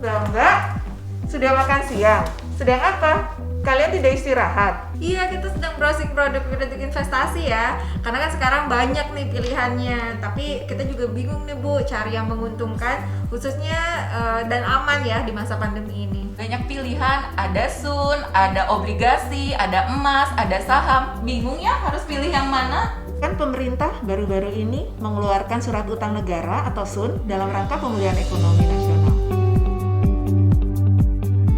Enggak, sudah makan siang? Sedang apa? Kalian tidak istirahat? Iya, kita sedang browsing produk-produk investasi ya. Karena kan sekarang banyak nih pilihannya. Tapi kita juga bingung nih Bu, cari yang menguntungkan khususnya dan aman ya di masa pandemi ini. Banyak pilihan, ada sun, ada obligasi, ada emas, ada saham. Bingung ya harus pilih yang mana? Kan pemerintah baru-baru ini mengeluarkan surat utang negara atau SUN dalam rangka pemulihan ekonomi nasional.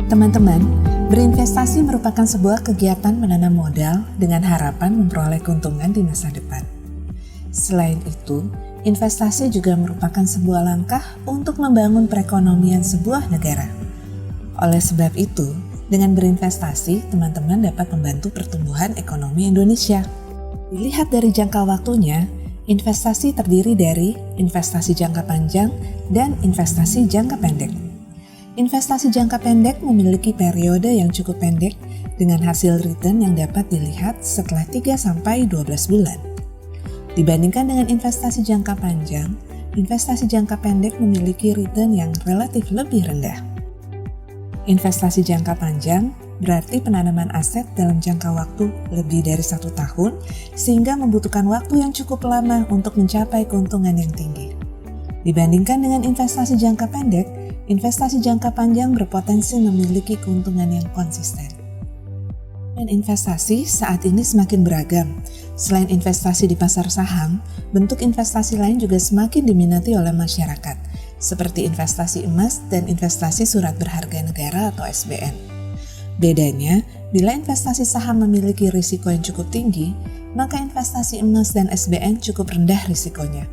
Teman-teman, berinvestasi merupakan sebuah kegiatan menanam modal dengan harapan memperoleh keuntungan di masa depan. Selain itu, investasi juga merupakan sebuah langkah untuk membangun perekonomian sebuah negara. Oleh sebab itu, dengan berinvestasi, teman-teman dapat membantu pertumbuhan ekonomi Indonesia. Dilihat dari jangka waktunya, investasi terdiri dari investasi jangka panjang dan investasi jangka pendek. Investasi jangka pendek memiliki periode yang cukup pendek dengan hasil return yang dapat dilihat setelah 3-12 bulan. Dibandingkan dengan investasi jangka panjang, investasi jangka pendek memiliki return yang relatif lebih rendah. Investasi jangka panjang berarti penanaman aset dalam jangka waktu lebih dari 1 tahun sehingga membutuhkan waktu yang cukup lama untuk mencapai keuntungan yang tinggi. Dibandingkan dengan investasi jangka pendek, investasi jangka panjang berpotensi memiliki keuntungan yang konsisten. Dan investasi saat ini semakin beragam. Selain investasi di pasar saham, bentuk investasi lain juga semakin diminati oleh masyarakat, seperti investasi emas dan investasi surat berharga negara atau SBN. Bedanya, bila investasi saham memiliki risiko yang cukup tinggi, maka investasi emas dan SBN cukup rendah risikonya.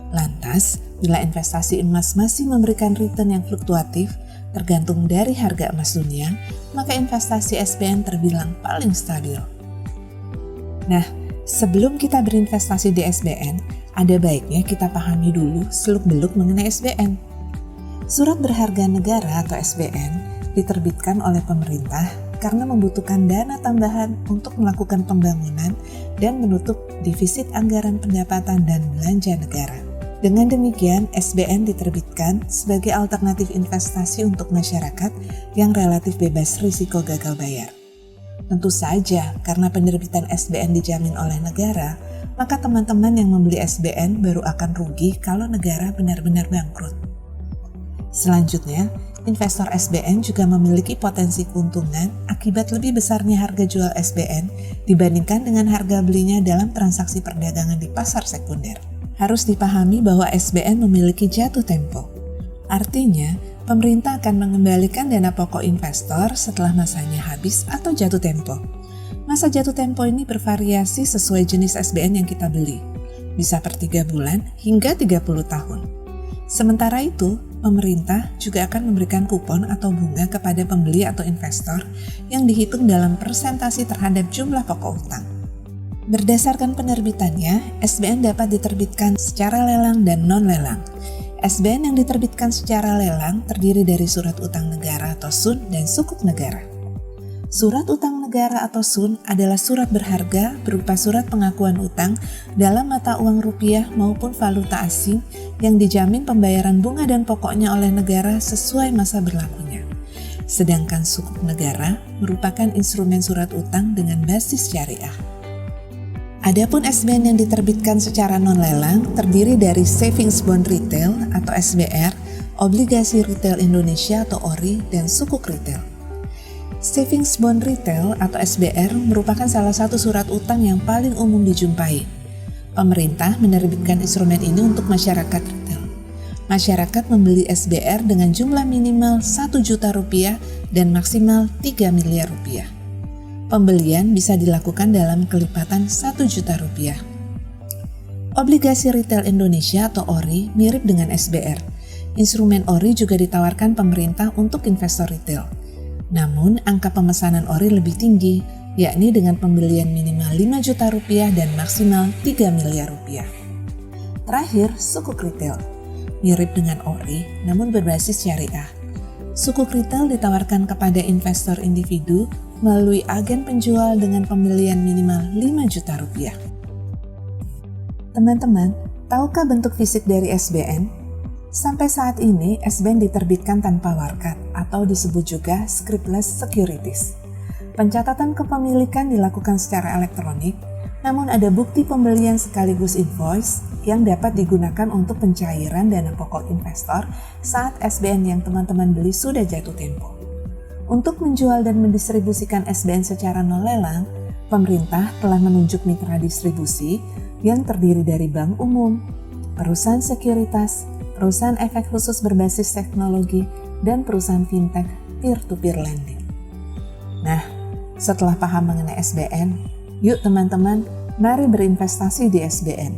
Lantas, bila investasi emas masih memberikan return yang fluktuatif, tergantung dari harga emas dunia, maka investasi SBN terbilang paling stabil. Nah, sebelum kita berinvestasi di SBN, ada baiknya kita pahami dulu seluk-beluk mengenai SBN. Surat berharga negara atau SBN diterbitkan oleh pemerintah karena membutuhkan dana tambahan untuk melakukan pembangunan dan menutup defisit anggaran pendapatan dan belanja negara. Dengan demikian, SBN diterbitkan sebagai alternatif investasi untuk masyarakat yang relatif bebas risiko gagal bayar. Tentu saja, karena penerbitan SBN dijamin oleh negara, maka teman-teman yang membeli SBN baru akan rugi kalau negara benar-benar bangkrut. Selanjutnya, investor SBN juga memiliki potensi keuntungan akibat lebih besarnya harga jual SBN dibandingkan dengan harga belinya dalam transaksi perdagangan di pasar sekunder. Harus dipahami bahwa SBN memiliki jatuh tempo. Artinya, pemerintah akan mengembalikan dana pokok investor setelah masanya habis atau jatuh tempo. Masa jatuh tempo ini bervariasi sesuai jenis SBN yang kita beli, bisa per 3 bulan hingga 30 tahun. Sementara itu, pemerintah juga akan memberikan kupon atau bunga kepada pembeli atau investor yang dihitung dalam persentase terhadap jumlah pokok utang. Berdasarkan penerbitannya, SBN dapat diterbitkan secara lelang dan non-lelang. SBN yang diterbitkan secara lelang terdiri dari surat utang negara atau SUN dan sukuk negara. Surat utang negara atau SUN adalah surat berharga berupa surat pengakuan utang dalam mata uang rupiah maupun valuta asing yang dijamin pembayaran bunga dan pokoknya oleh negara sesuai masa berlakunya. Sedangkan sukuk negara merupakan instrumen surat utang dengan basis syariah. Adapun SBN yang diterbitkan secara non-lelang terdiri dari Savings Bond Retail atau SBR, Obligasi Retail Indonesia atau ORI, dan sukuk retail. Savings Bond Retail atau SBR merupakan salah satu surat utang yang paling umum dijumpai. Pemerintah menerbitkan instrumen ini untuk masyarakat retail. Masyarakat membeli SBR dengan jumlah minimal 1 juta rupiah dan maksimal 3 miliar rupiah. Pembelian bisa dilakukan dalam kelipatan 1 juta rupiah. Obligasi Retail Indonesia atau ORI mirip dengan SBR. Instrumen ORI juga ditawarkan pemerintah untuk investor retail. Namun, angka pemesanan ORI lebih tinggi, yakni dengan pembelian minimal 5 juta rupiah dan maksimal 3 miliar rupiah. Terakhir, sukuk retail. Mirip dengan ORI, namun berbasis syariah. Sukuk retail ditawarkan kepada investor individu melalui agen penjual dengan pembelian minimal 5 juta rupiah. Teman-teman, tahukah bentuk fisik dari SBN? Sampai saat ini, SBN diterbitkan tanpa warkat atau disebut juga scriptless securities. Pencatatan kepemilikan dilakukan secara elektronik, namun ada bukti pembelian sekaligus invoice yang dapat digunakan untuk pencairan dana pokok investor saat SBN yang teman-teman beli sudah jatuh tempo. Untuk menjual dan mendistribusikan SBN secara non-lelang, pemerintah telah menunjuk mitra distribusi yang terdiri dari bank umum, perusahaan sekuritas, perusahaan efek khusus berbasis teknologi, dan perusahaan fintech peer-to-peer lending. Nah, setelah paham mengenai SBN, yuk teman-teman, mari berinvestasi di SBN.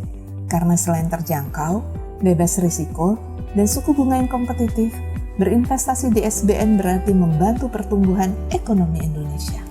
Karena selain terjangkau, bebas risiko, dan suku bunga yang kompetitif, berinvestasi di SBN berarti membantu pertumbuhan ekonomi Indonesia.